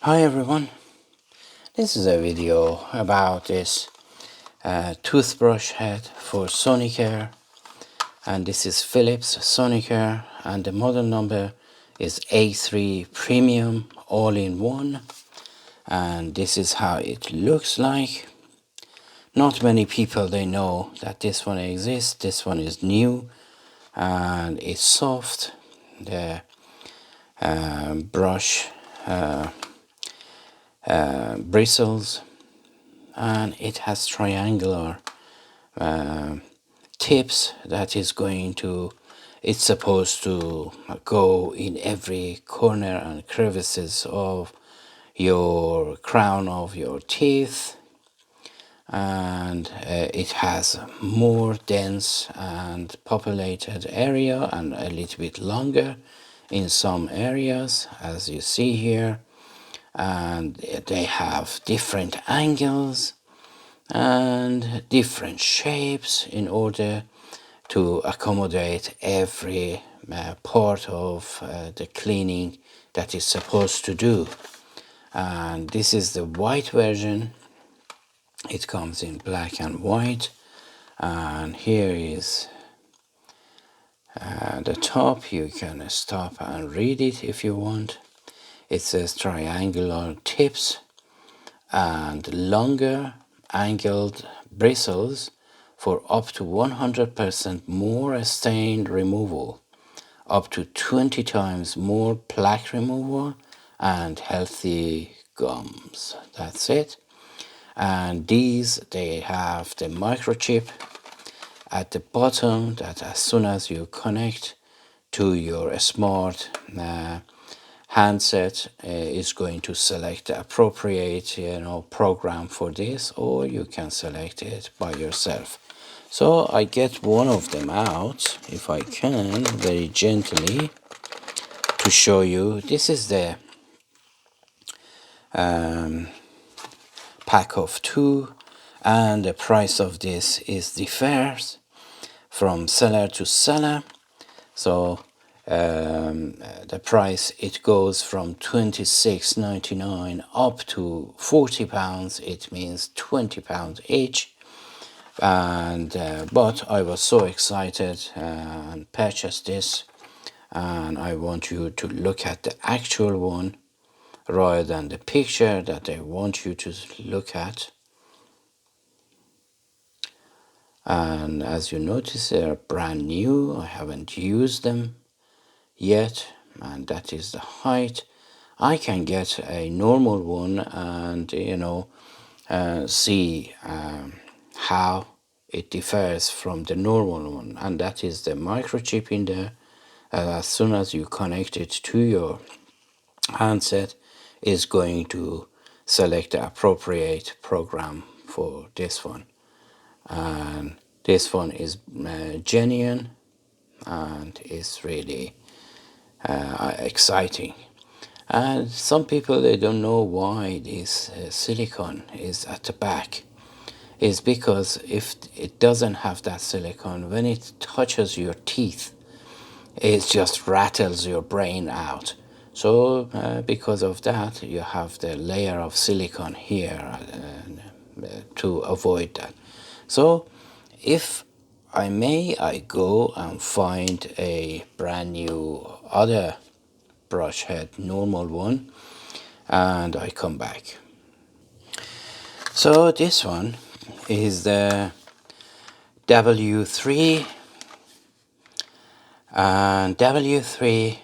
Hi everyone, this is a video about this toothbrush head for Sonicare, and this is Phillips Sonicare, and the model number is A3 Premium all-in-one, and this is how it looks like. Not many people they know that this one exists. This one is new and it's soft. The brush bristles, and it has triangular tips that is going to, it's supposed to go in every corner and crevices of your crown of your teeth, and it has more dense and populated area and a little bit longer in some areas, as you see here, and they have different angles and different shapes in order to accommodate every part of the cleaning that is supposed to do. And this is the white version. It comes in black and white, and here is the top. You can stop and read it if you want. It says triangular tips and longer angled bristles for up to 100% more stain removal, up to 20 times more plaque removal, and healthy gums. That's it. And these, they have the microchip at the bottom that as soon as you connect to your smart handset is going to select the appropriate program for this, or you can select it by yourself. So I get one of them out, if I can, very gently, to show you. This is the pack of two, and the price of this is differs from seller to seller. So the price, it goes from £26.99 up to £40. It means £20 each. And but I was so excited and purchased this, and I want you to look at the actual one rather than the picture that I want you to look at. And as you notice, they're brand new. I haven't used them yet, and that is the height. I can get a normal one and see how it differs from the normal one, and that is the microchip in there. As soon as you connect it to your handset, is going to select the appropriate program for this one. And this one is genuine and is really exciting. And some people, they don't know why this silicone is at the back. Is because if it doesn't have that silicone, when it touches your teeth, it just rattles your brain out. So because of that, you have the layer of silicone here to avoid that. So if I may, I go and find a brand new other brush head, normal one, and I come back. So this one is the W3, and W3,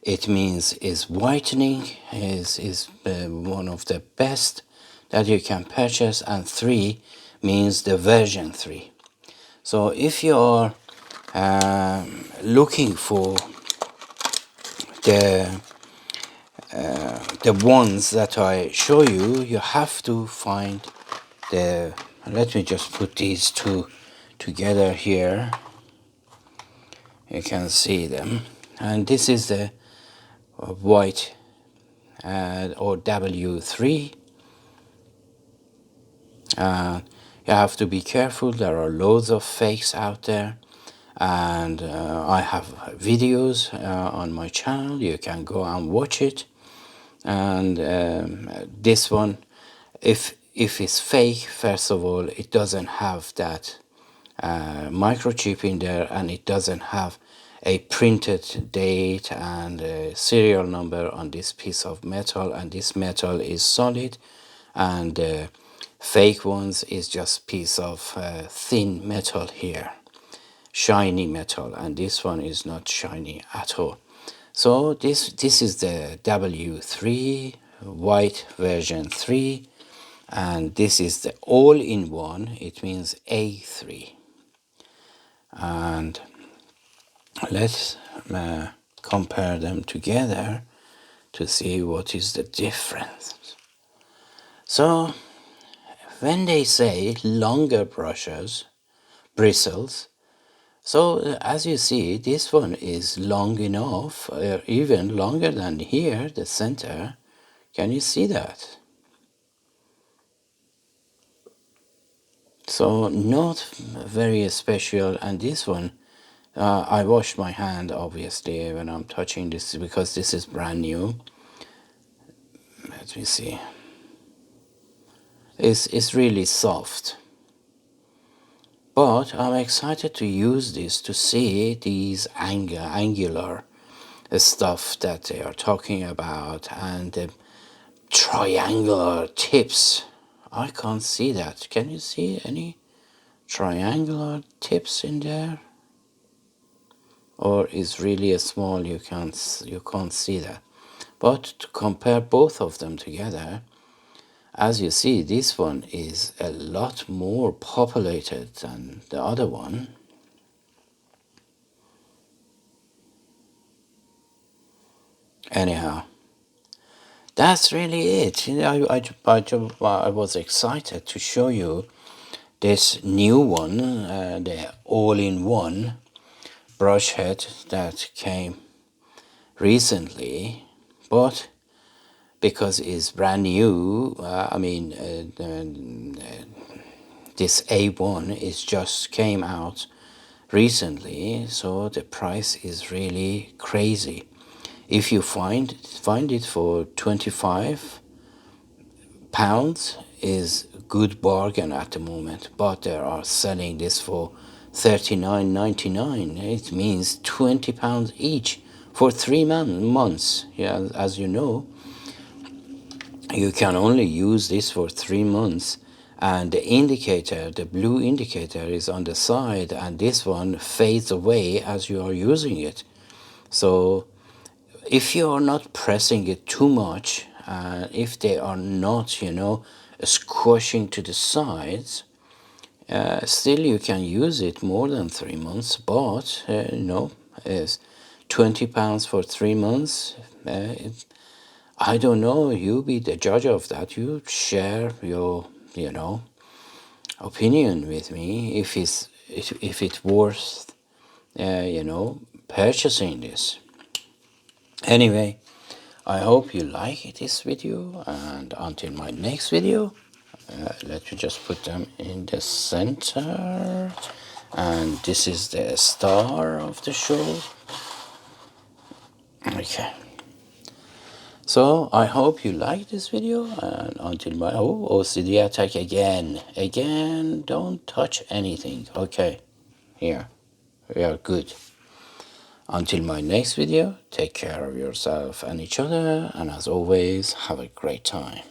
it means is whitening, is one of the best that you can purchase, and 3 means the version 3. So if you are looking for the ones that I show you, you have to find the, let me just put these two together here. You can see them, and this is the white or W3. You have to be careful. There are loads of fakes out there, and I have videos on my channel. You can go and watch it, And this one, if it's fake, first of all, it doesn't have that microchip in there, and it doesn't have a printed date and a serial number on this piece of metal, and this metal is solid, and fake ones is just piece of thin metal here, shiny metal, and this one is not shiny at all. So this is the W3 white version 3, and this is the all-in-one. It means A3. And let's compare them together to see what is the difference. So when they say longer brushes, bristles, so as you see, this one is long enough, even longer than here, the center. Can you see that? So not very special. And this one, I washed my hand obviously when I'm touching this because this is brand new. Let me see. It's really soft. But I'm excited to use this to see these angular stuff that they are talking about, and the triangular tips. I can't see that. Can you see any triangular tips in there? Or is really a small, you can't see that. But to compare both of them together, as you see, this one is a lot more populated than the other one. Anyhow, that's really it. You know, I was excited to show you this new one, the all-in-one brush head that came recently, but because it's brand new, this A1 is just came out recently, so the price is really crazy. If you find it for £25 is good bargain at the moment, but they are selling this for $39.99. It means £20 each for 3 months. Yeah, as you know, you can only use this for 3 months, and the indicator, the blue indicator, is on the side, and this one fades away as you are using it. So if you are not pressing it too much, if they are not, squashing to the sides, still you can use it more than 3 months, but is £20 for 3 months. I don't know, you be the judge of that. You share your, opinion with me if it's worth, purchasing this. Anyway, I hope you like this video, and until my next video, let me just put them in the center, and this is the star of the show. Okay. So I hope you like this video, and until my OCD attack again, don't touch anything. Okay, here we are good. Until my next video, take care of yourself and each other, and as always, have a great time.